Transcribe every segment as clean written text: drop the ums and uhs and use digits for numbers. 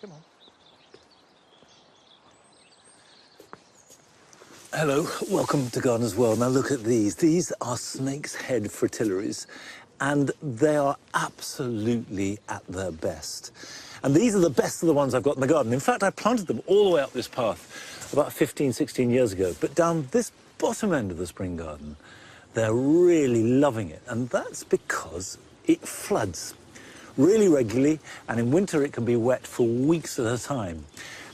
Come on. Hello, welcome to Gardener's World. Now look at these. These are snake's head fritillaries, and they are absolutely at their best. And these are the best of the ones I've got in the garden. In fact, I planted them all the way up this path about 15, 16 years ago. But down this bottom end of the spring garden, they're really loving it. And that's because it floods really regularly, and in winter it can be wet for weeks at a time.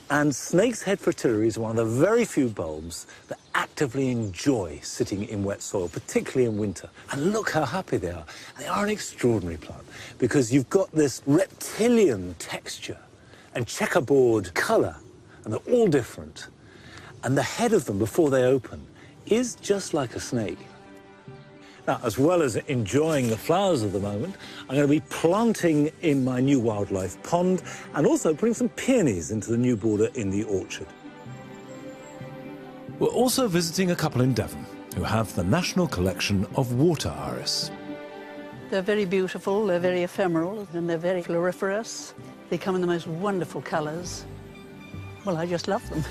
And snake's head fritillary is one of the very few bulbs that actively enjoy sitting in wet soil, particularly in winter. And look how happy they are. They are an extraordinary plant because you've got this reptilian texture and checkerboard colour, and they're all different. And the head of them, before they open, is just like a snake. Now, as well as enjoying the flowers of the moment, I'm going to be planting in my new wildlife pond and also putting some peonies into the new border in the orchard. We're also visiting a couple in Devon who have the National Collection of Water Iris. They're very beautiful, they're very ephemeral, and they're very floriferous. They come in the most wonderful colours. Well, I just love them.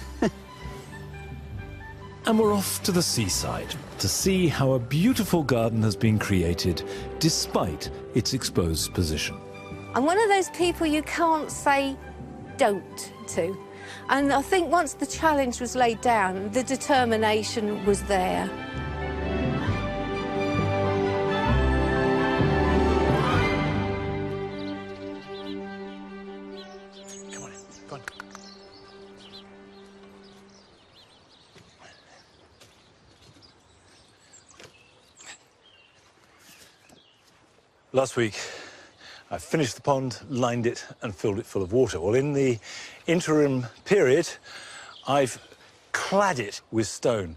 And we're off to the seaside to see how a beautiful garden has been created despite its exposed position. I'm one of those people you can't say don't to. And I think once the challenge was laid down, the determination was there. Come on in, go on. Last week, I finished the pond, lined it, and filled it full of water. Well, in the interim period, I've clad it with stone.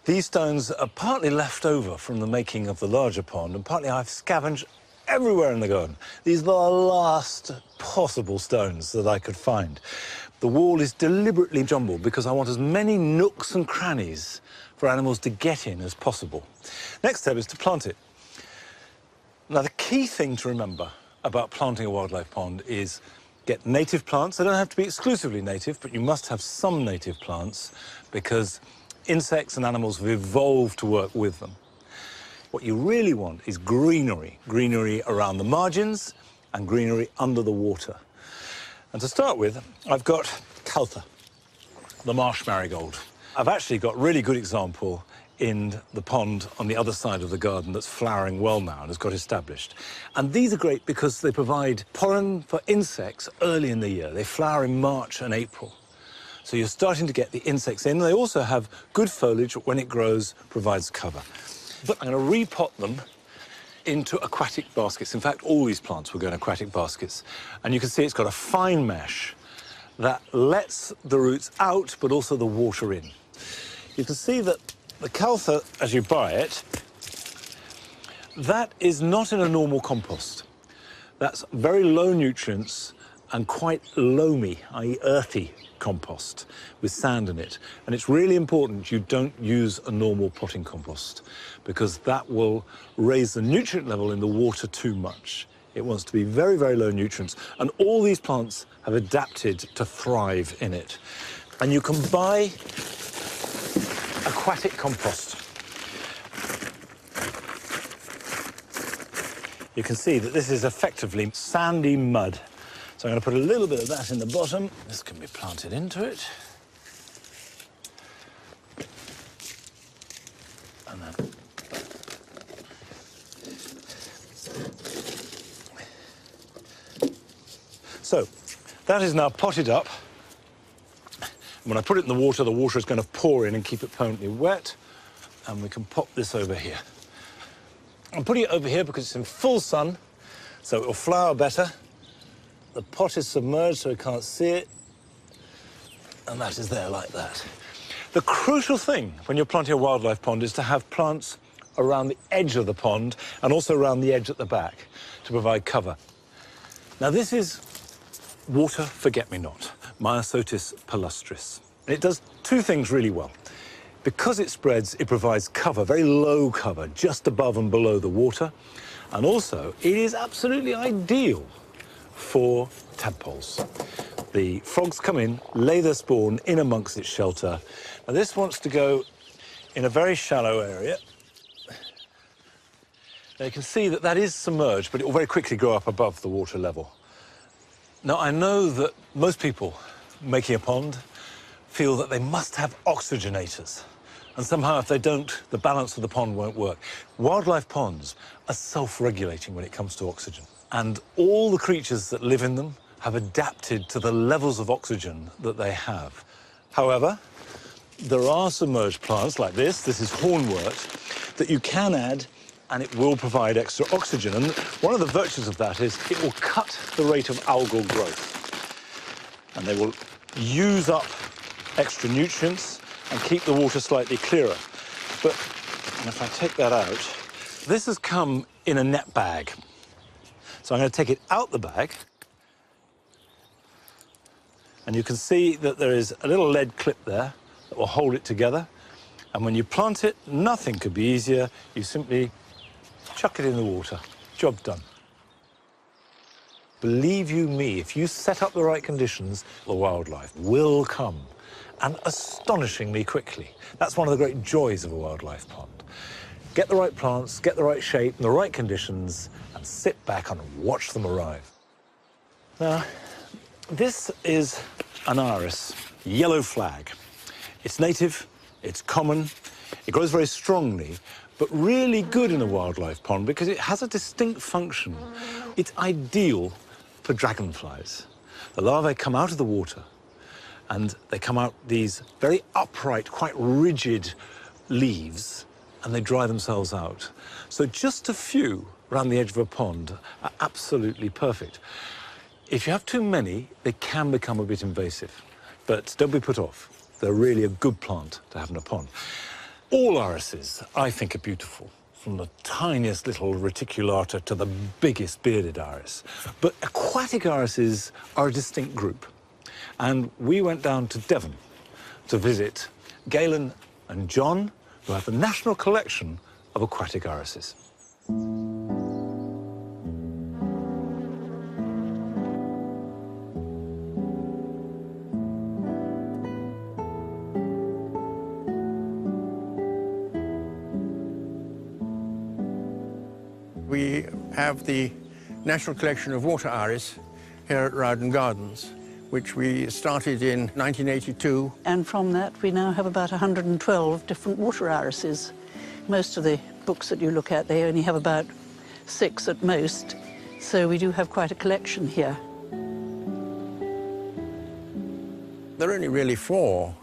These stones are partly left over from the making of the larger pond, and partly I've scavenged everywhere in the garden. These are the last possible stones that I could find. The wall is deliberately jumbled because I want as many nooks and crannies for animals to get in as possible. Next step is to plant it. Now, the key thing to remember about planting a wildlife pond is get native plants. They don't have to be exclusively native, but you must have some native plants because insects and animals have evolved to work with them. What you really want is greenery. Greenery around the margins and greenery under the water. And to start with, I've got Caltha, the marsh marigold. I've actually got a really good example in the pond on the other side of the garden that's flowering well now and has got established. And these are great because they provide pollen for insects early in the year. They flower in March and April. So you're starting to get the insects in. They also have good foliage that when it grows provides cover. But I'm going to repot them into aquatic baskets. In fact, all these plants will go in aquatic baskets. And you can see it's got a fine mesh that lets the roots out, but also the water in. You can see that the Caltha, as you buy it, that is not in a normal compost. That's very low nutrients and quite loamy, i.e. earthy compost with sand in it. And it's really important you don't use a normal potting compost because that will raise the nutrient level in the water too much. It wants to be very, very low nutrients. And all these plants have adapted to thrive in it. And you can buy aquatic compost. You can see that this is effectively sandy mud. So I'm going to put a little bit of that in the bottom. This can be planted into it. And then so that is now potted up. When I put it in the water is going to pour in and keep it permanently wet. And we can pop this over here. I'm putting it over here because it's in full sun, so it will flower better. The pot is submerged, so we can't see it. And that is there like that. The crucial thing when you're planting a wildlife pond is to have plants around the edge of the pond and also around the edge at the back to provide cover. Now, this is water forget-me-not, Myosotis palustris. And it does two things really well. Because it spreads, it provides cover, very low cover, just above and below the water. And also, it is absolutely ideal for tadpoles. The frogs come in, lay their spawn in amongst its shelter. Now this wants to go in a very shallow area. Now you can see that that is submerged, but it will very quickly go up above the water level. Now I know that most people making a pond feel that they must have oxygenators. And somehow if they don't, the balance of the pond won't work. Wildlife ponds are self-regulating when it comes to oxygen. And all the creatures that live in them have adapted to the levels of oxygen that they have. However, there are submerged plants like this. This is hornwort that you can add, and it will provide extra oxygen. And one of the virtues of that is it will cut the rate of algal growth. And they will use up extra nutrients and keep the water slightly clearer. But if I take that out, this has come in a net bag. So I'm going to take it out the bag. And you can see that there is a little lead clip there that will hold it together. And when you plant it, nothing could be easier. You simply chuck it in the water. Job done. Believe you me, if you set up the right conditions, the wildlife will come, and astonishingly quickly. That's one of the great joys of a wildlife pond. Get the right plants, get the right shape, and the right conditions, and sit back and watch them arrive. Now, this is an iris, yellow flag. It's native, it's common, it grows very strongly, but really good in a wildlife pond because it has a distinct function. It's ideal for dragonflies. The larvae come out of the water and they come out these very upright, quite rigid leaves, and they dry themselves out. So just a few around the edge of a pond are absolutely perfect. If you have too many, they can become a bit invasive, but don't be put off. They're really a good plant to have in a pond. All irises, I think, are beautiful, from the tiniest little reticulata to the biggest bearded iris. But aquatic irises are a distinct group. And we went down to Devon to visit Galen and John, who have the national collection of aquatic irises. We have the National Collection of Water Iris here at Rowden Gardens, which we started in 1982. And from that, we now have about 112 different water irises. Most of the books that you look at, they only have about 6 at most. So we do have quite a collection here. There are only really 4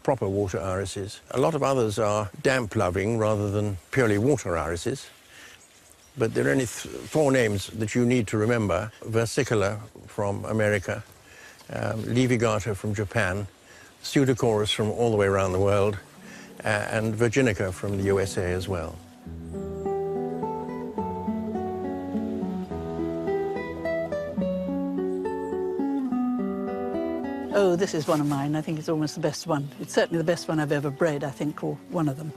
proper water irises. A lot of others are damp-loving rather than purely water irises. But there are only 4 names that you need to remember. Versicolor from America, Levigata from Japan, Pseudochorus from all the way around the world, and Virginica from the USA as well. Oh, this is one of mine. I think it's almost the best one. It's certainly the best one I've ever bred, I think, or one of them.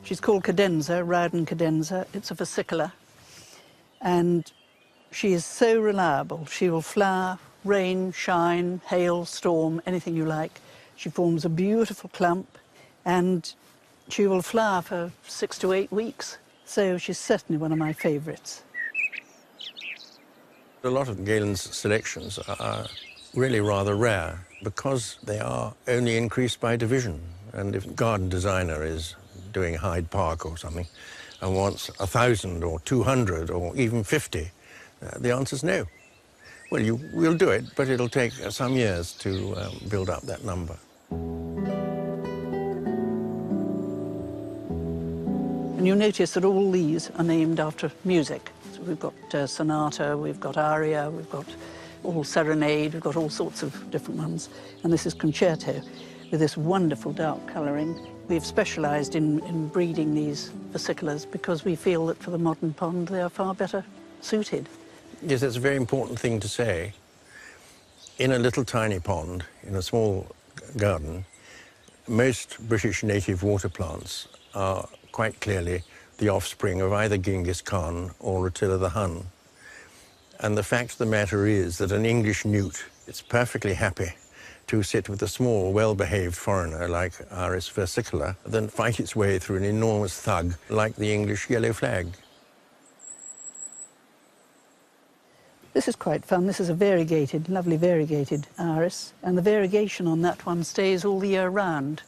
She's called Cadenza, Rowden Cadenza. It's a versicolor. And she is so reliable. She will flower, rain, shine, hail, storm, anything you like. She forms a beautiful clump, and she will flower for 6 to 8 weeks. So she's certainly one of my favourites. A lot of Galen's selections are really rather rare because they are only increased by division. And if a garden designer is doing Hyde Park or something and wants 1,000 or 200 or even 50, the answer's no. Well, we'll do it, but it'll take some years to build up that number. And you notice that all these are named after music. So we've got sonata, we've got aria, we've got all serenade, we've got all sorts of different ones. And this is concerto with this wonderful dark colouring. We've specialised in breeding these versicolors because we feel that for the modern pond they are far better suited. Yes, that's a very important thing to say. In a little tiny pond, in a small garden, most British native water plants are quite clearly the offspring of either Genghis Khan or Attila the Hun. And the fact of the matter is that an English newt It's perfectly happy to sit with a small, well-behaved foreigner like Iris versicolor than fight its way through an enormous thug like the English yellow flag. This is quite fun. This is a variegated, lovely variegated iris, and the variegation on that one stays all the year round.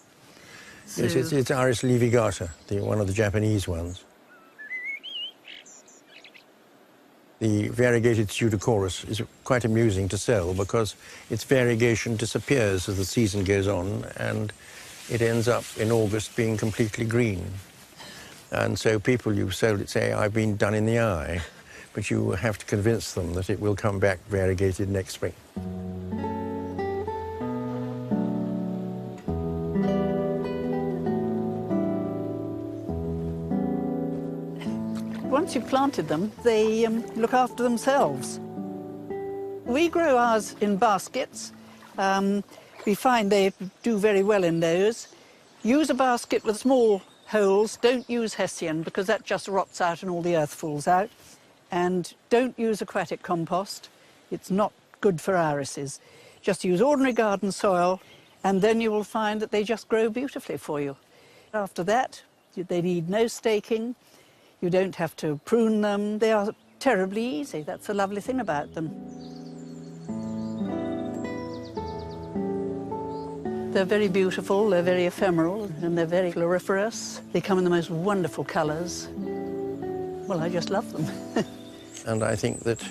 So... Yes, it's Iris levigata, one of the Japanese ones. The variegated pseudochorus is quite amusing to sell because its variegation disappears as the season goes on, and it ends up in August being completely green. And so people you've sold it say, I've been done in the eye, but you have to convince them that it will come back variegated next spring. Once you've planted them, they look after themselves. We grow ours in baskets. We find they do very well in those. Use a basket with small holes. Don't use Hessian because that just rots out and all the earth falls out. And don't use aquatic compost. It's not good for irises. Just use ordinary garden soil, and then you will find that they just grow beautifully for you. After that, they need no staking. You don't have to prune them. They are terribly easy. That's the lovely thing about them. They're very beautiful, they're very ephemeral, and they're very floriferous. They come in the most wonderful colours. Well, I just love them. And I think that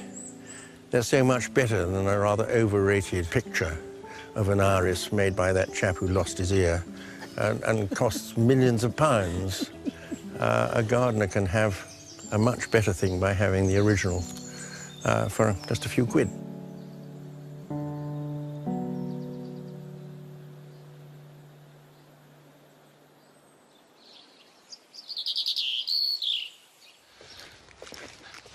they're so much better than a rather overrated picture of an iris made by that chap who lost his ear and costs millions of pounds. A gardener can have a much better thing by having the original for just a few quid.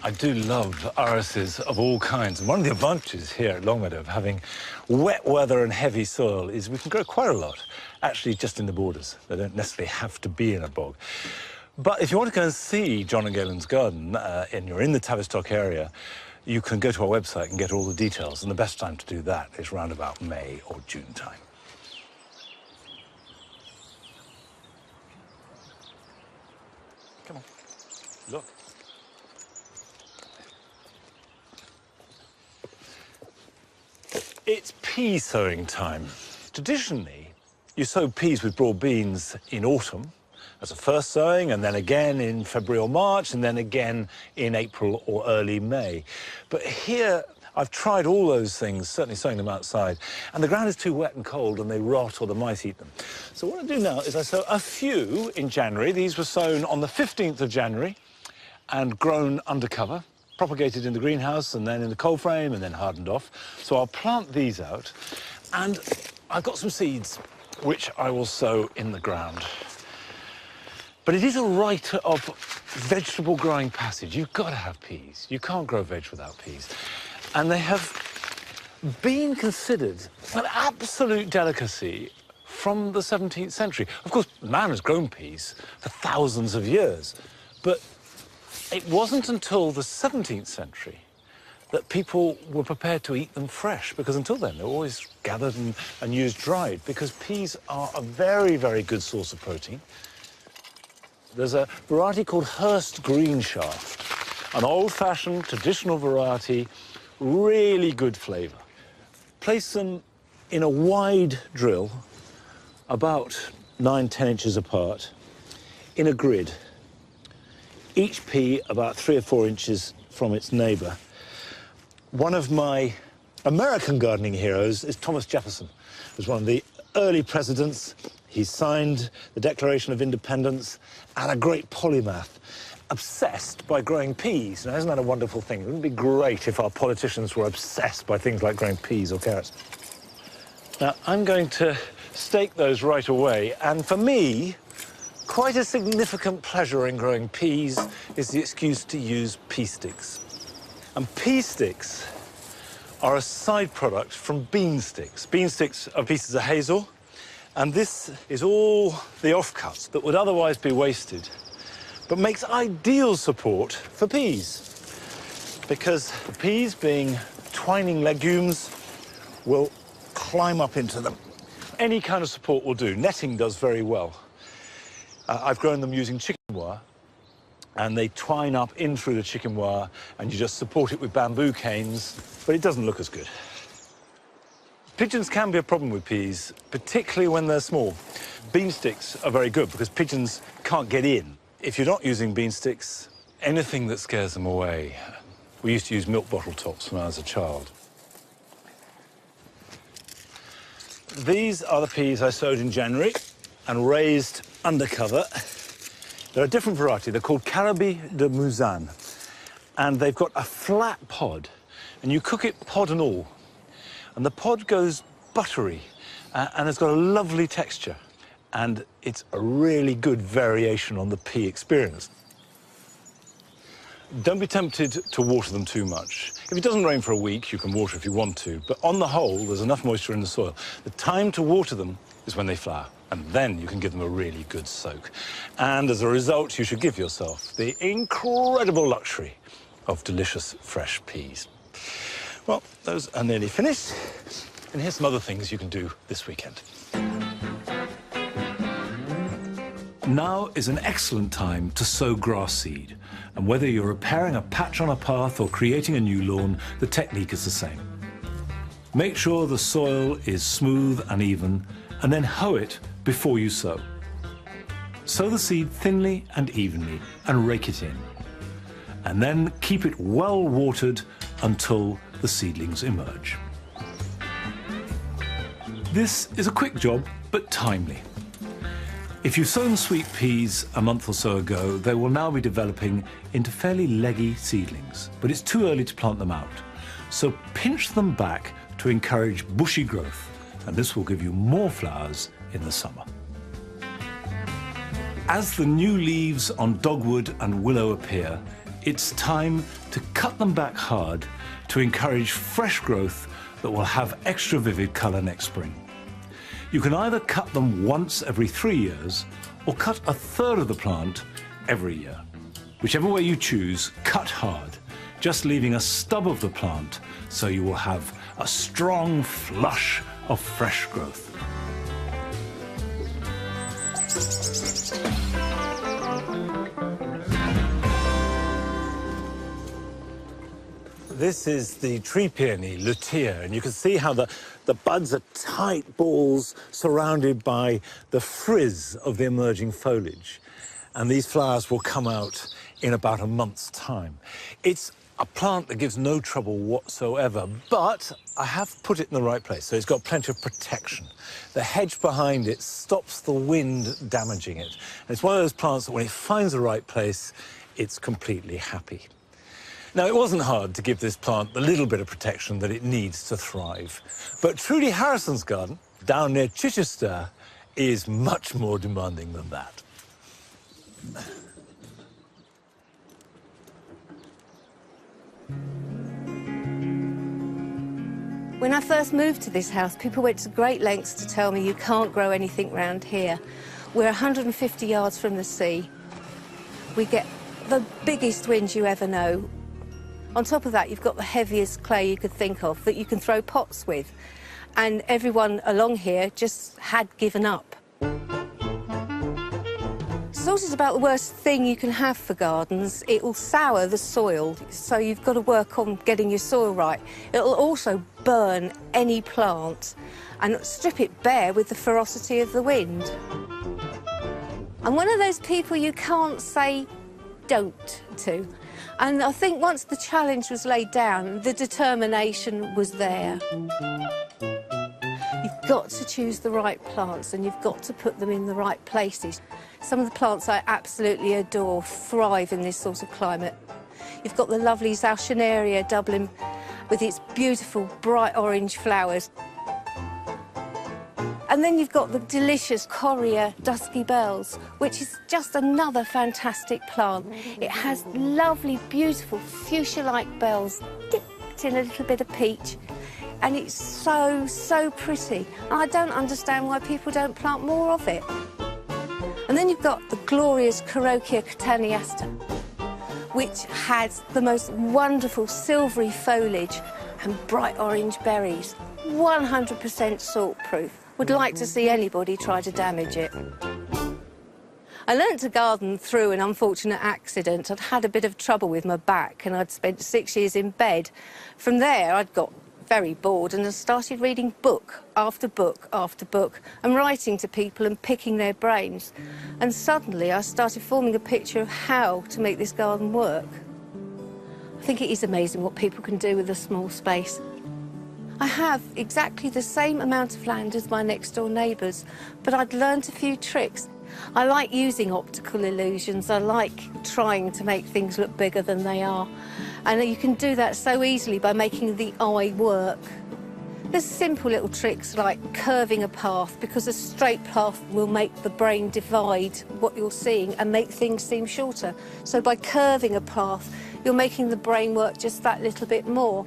I do love irises of all kinds, and one of the advantages here at Longmeadow of having wet weather and heavy soil is we can grow quite a lot, actually just in the borders. They don't necessarily have to be in a bog. But if you want to go and see John and Galen's garden, and you're in the Tavistock area, you can go to our website and get all the details, and the best time to do that is round about May or June time. Come on, look. It's pea sowing time. Traditionally, you sow peas with broad beans in autumn as a first sowing, and then again in February or March, and then again in April or early May. But here, I've tried all those things, certainly sowing them outside, and the ground is too wet and cold and they rot or the mice eat them. So what I do now is I sow a few in January. These were sown on the 15th of January and grown undercover, propagated in the greenhouse and then in the cold frame and then hardened off. So I'll plant these out, and I've got some seeds which I will sow in the ground. But it is a rite of vegetable growing passage. You've got to have peas. You can't grow veg without peas. And they have been considered an absolute delicacy from the 17th century. Of course, man has grown peas for thousands of years, but it wasn't until the 17th century that people were prepared to eat them fresh, because until then they were always gathered and used dried, because peas are a very, very good source of protein. There's a variety called Hurst Green Shaft, an old-fashioned traditional variety, really good flavour. Place them in a wide drill, about 9–10 inches apart, in a grid. Each pea about 3 or 4 inches from its neighbour. One of my American gardening heroes is Thomas Jefferson. He was one of the early presidents. He signed the Declaration of Independence, and a great polymath, obsessed by growing peas. Now, isn't that a wonderful thing? Wouldn't it be great if our politicians were obsessed by things like growing peas or carrots? Now, I'm going to stake those right away, and for me, quite a significant pleasure in growing peas is the excuse to use pea sticks. And pea sticks are a side product from bean sticks. Bean sticks are pieces of hazel, and this is all the offcuts that would otherwise be wasted, but makes ideal support for peas. Because the peas, being twining legumes, will climb up into them. Any kind of support will do. Netting does very well. I've grown them using chicken wire, and they twine up in through the chicken wire, and you just support it with bamboo canes, but it doesn't look as good. Pigeons can be a problem with peas, particularly when they're small. Bean sticks are very good because pigeons can't get in. If you're not using bean sticks, anything that scares them away. We used to use milk bottle tops when I was a child. These are the peas I sowed in January and raised under cover. They're a different variety. They're called Carabi de Mouzane, and they've got a flat pod, and you cook it pod and all. And the pod goes buttery, and it's got a lovely texture, and it's a really good variation on the pea experience. Don't be tempted to water them too much. If it doesn't rain for a week, you can water if you want to, but on the whole, there's enough moisture in the soil. The time to water them is when they flower, and then you can give them a really good soak. And as a result, you should give yourself the incredible luxury of delicious fresh peas. Well, those are nearly finished, and here's some other things you can do this weekend. Now is an excellent time to sow grass seed, and whether you're repairing a patch on a path or creating a new lawn, the technique is the same. Make sure the soil is smooth and even, and then hoe it before you sow. Sow the seed thinly and evenly and rake it in, and then keep it well watered until the seedlings emerge. This is a quick job, but timely. If you've sown sweet peas a month or so ago, they will now be developing into fairly leggy seedlings, but it's too early to plant them out. So pinch them back to encourage bushy growth, and this will give you more flowers in the summer. As the new leaves on dogwood and willow appear, it's time to cut them back hard to encourage fresh growth that will have extra vivid colour next spring. You can either cut them once every 3 years or cut a third of the plant every year. Whichever way you choose, cut hard, just leaving a stub of the plant so you will have a strong flush of fresh growth. This is the tree peony, lutea, and you can see how the buds are tight balls surrounded by the frizz of the emerging foliage. And these flowers will come out in about a month's time. It's a plant that gives no trouble whatsoever, but I have put it in the right place, so it's got plenty of protection. The hedge behind it stops the wind damaging it. And it's one of those plants that when it finds the right place, it's completely happy. Now, it wasn't hard to give this plant the little bit of protection that it needs to thrive. But Trudi Harrison's garden, down near Chichester, is much more demanding than that. When I first moved to this house, people went to great lengths to tell me you can't grow anything round here. We're 150 yards from the sea. We get the biggest winds you ever know. On top of that, you've got the heaviest clay you could think of that you can throw pots with. And everyone along here just had given up. Salt is about the worst thing you can have for gardens. It will sour the soil, so you've got to work on getting your soil right. It'll also burn any plant and strip it bare with the ferocity of the wind. I'm one of those people you can't say don't to. And I think once the challenge was laid down, the determination was there. You've got to choose the right plants and you've got to put them in the right places. Some of the plants I absolutely adore thrive in this sort of climate. You've got the lovely Zalcenaria Dublin with its beautiful bright orange flowers. And then you've got the delicious Coria Dusky Bells, which is just another fantastic plant. It has lovely, beautiful fuchsia-like bells dipped in a little bit of peach. And it's so, so pretty. And I don't understand why people don't plant more of it. And then you've got the glorious Carokia cataniasta, which has the most wonderful silvery foliage and bright orange berries. 100% salt-proof. Would like to see anybody try to damage it. I learnt to garden through an unfortunate accident. I'd had a bit of trouble with my back and I'd spent 6 years in bed. From there, I'd got very bored and I started reading book after book after book and writing to people and picking their brains. And suddenly I started forming a picture of how to make this garden work. I think it is amazing what people can do with a small space. I have exactly the same amount of land as my next door neighbours, but I'd learnt a few tricks. I like using optical illusions. I like trying to make things look bigger than they are. And you can do that so easily by making the eye work. There's simple little tricks like curving a path, because a straight path will make the brain divide what you're seeing and make things seem shorter. So by curving a path, you're making the brain work just that little bit more.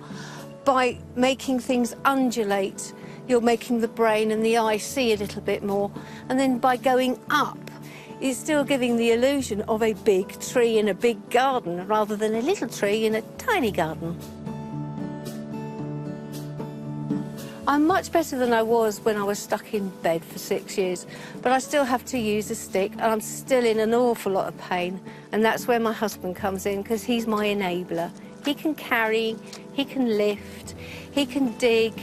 By making things undulate, you're making the brain and the eye see a little bit more. And then by going up, it's still giving the illusion of a big tree in a big garden rather than a little tree in a tiny garden. I'm much better than I was when I was stuck in bed for 6 years, but I still have to use a stick and I'm still in an awful lot of pain. And that's where my husband comes in, because he's my enabler. He can carry, he can lift, he can dig.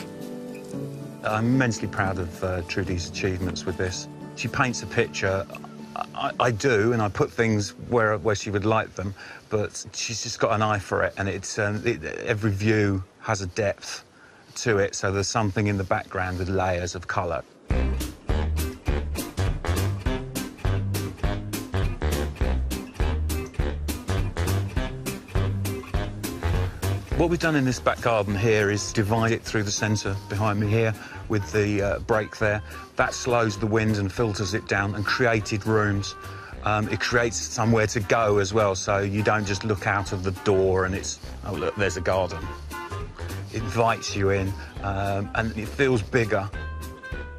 I'm immensely proud of Trudi's achievements with this. She paints a picture. I do, and I put things where she would like them, but she's just got an eye for it, and every view has a depth to it, so there's something in the background with layers of colour. What we've done in this back garden here is divide it through the centre behind me here with the break there. That slows the wind and filters it down and created rooms. It creates somewhere to go as well, so you don't just look out of the door and it's, oh look, there's a garden. It invites you in and it feels bigger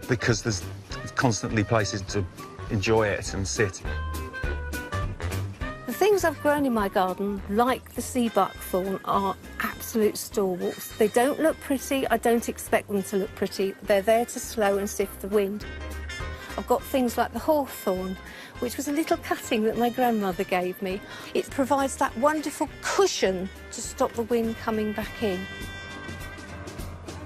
because there's constantly places to enjoy it and sit. The things I've grown in my garden, like the sea buckthorn, are absolute stalwarts. They don't look pretty. I don't expect them to look pretty. They're there to slow and sift the wind. I've got things like the hawthorn, which was a little cutting that my grandmother gave me. It provides that wonderful cushion to stop the wind coming back in.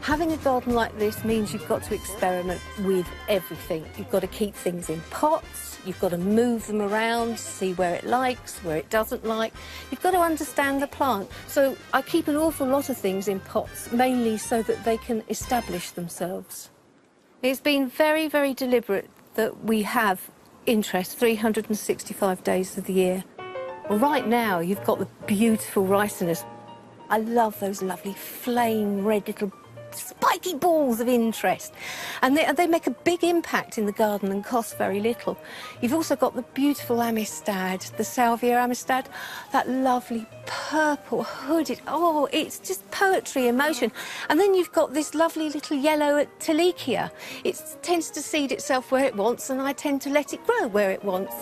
Having a garden like this means you've got to experiment with everything. You've got to keep things in pots, you've got to move them around, see where it likes, where it doesn't like. You've got to understand the plant. So I keep an awful lot of things in pots, mainly so that they can establish themselves. It's been very, very deliberate that we have interest 365 days of the year. Well, right now, you've got the beautiful ricinus. I love those lovely flame red little spiky balls of interest, and they make a big impact in the garden and cost very little. You've also got the beautiful amistad, the salvia amistad, that lovely purple hooded, oh, it's just poetry in motion. And then you've got this lovely little yellow telekia. It tends to seed itself where it wants, and I tend to let it grow where it wants.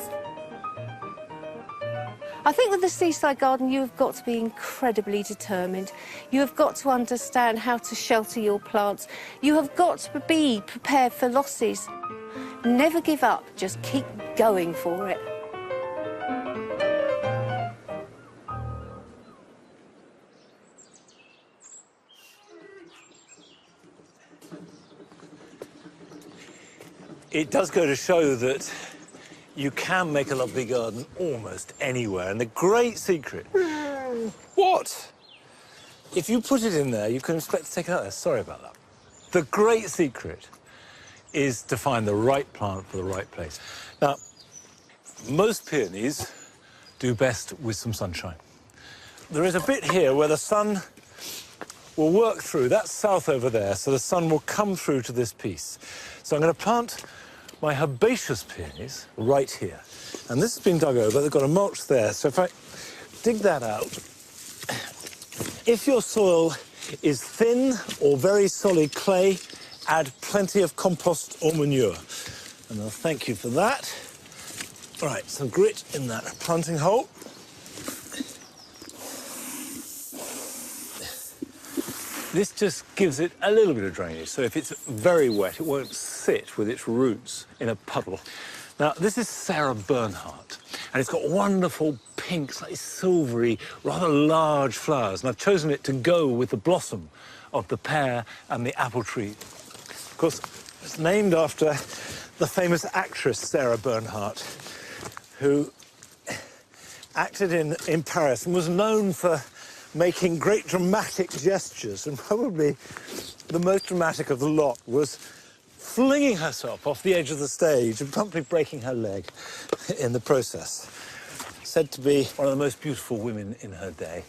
I think with the seaside garden, you've got to be incredibly determined. You have got to understand how to shelter your plants. You have got to be prepared for losses. Never give up, just keep going for it. It does go to show that you can make a lovely garden almost anywhere, and the great secret... What? If you put it in there, you can expect to take it out there. Sorry about that. The great secret is to find the right plant for the right place. Now, most peonies do best with some sunshine. There is a bit here where the sun will work through. That's south over there, so the sun will come through to this piece. So I'm going to plant my herbaceous peonies right here. And this has been dug over, they've got a mulch there. So if I dig that out, if your soil is thin or very solid clay, add plenty of compost or manure. And I'll thank you for that. All right, some grit in that planting hole. This just gives it a little bit of drainage, so if it's very wet, it won't sit with its roots in a puddle. Now, this is Sarah Bernhardt, and it's got wonderful pink, slightly silvery, rather large flowers, and I've chosen it to go with the blossom of the pear and the apple tree. Of course, it's named after the famous actress Sarah Bernhardt, who acted in Paris and was known for making great dramatic gestures, and probably the most dramatic of the lot was flinging herself off the edge of the stage and promptly breaking her leg in the process. Said to be one of the most beautiful women in her day.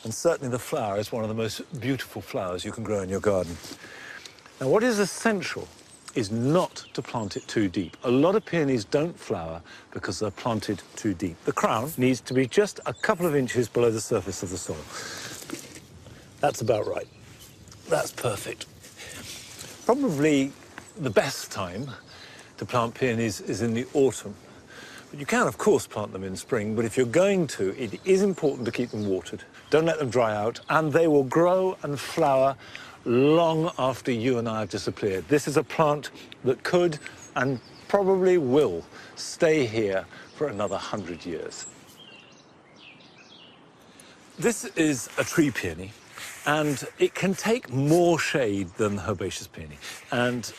And certainly the flower is one of the most beautiful flowers you can grow in your garden. Now, what is essential is not to plant it too deep. A lot of peonies don't flower because they're planted too deep. The crown needs to be just a couple of inches below the surface of the soil. That's about right. That's perfect. Probably the best time to plant peonies is in the autumn. But you can, of course, plant them in spring, but if you're going to, it is important to keep them watered. Don't let them dry out, and they will grow and flower long after you and I have disappeared. This is a plant that could and probably will stay here for another 100 years. This is a tree peony, and it can take more shade than the herbaceous peony. And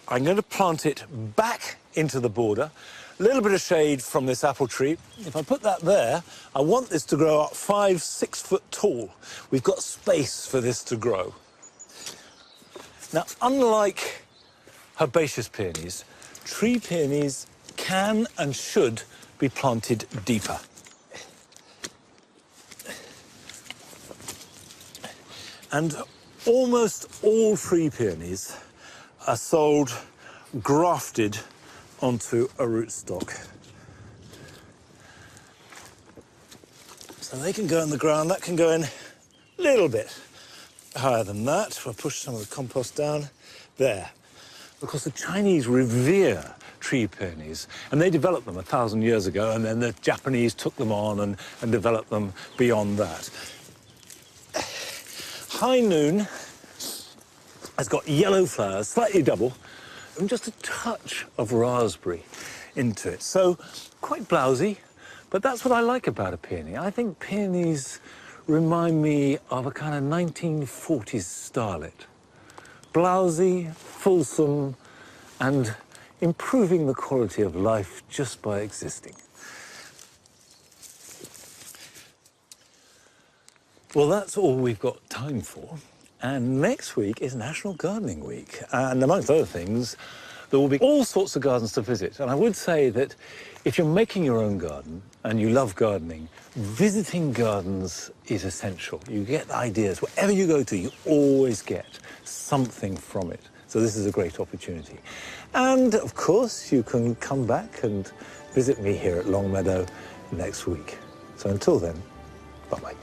I'm going to plant it back into the border. A little bit of shade from this apple tree. If I put that there, I want this to grow up 5-6 foot tall. We've got space for this to grow. Now, unlike herbaceous peonies, tree peonies can and should be planted deeper. And almost all tree peonies are sold grafted onto a rootstock. So they can go in the ground, that can go in a little bit higher than that. We'll push some of the compost down there. Because the Chinese revere tree peonies, and they developed them 1,000 years ago, and then the Japanese took them on and developed them beyond that. High Noon has got yellow flowers, slightly double, and just a touch of raspberry into it. So quite blousy, but that's what I like about a peony. I think peonies remind me of a kind of 1940s starlet. Blousy, fulsome, and improving the quality of life just by existing. Well, that's all we've got time for. And next week is National Gardening Week. And amongst other things, there will be all sorts of gardens to visit. And I would say that if you're making your own garden and you love gardening, visiting gardens is essential. You get ideas. Wherever you go to, you always get something from it. So this is a great opportunity. And, of course, you can come back and visit me here at Longmeadow next week. So until then, bye-bye.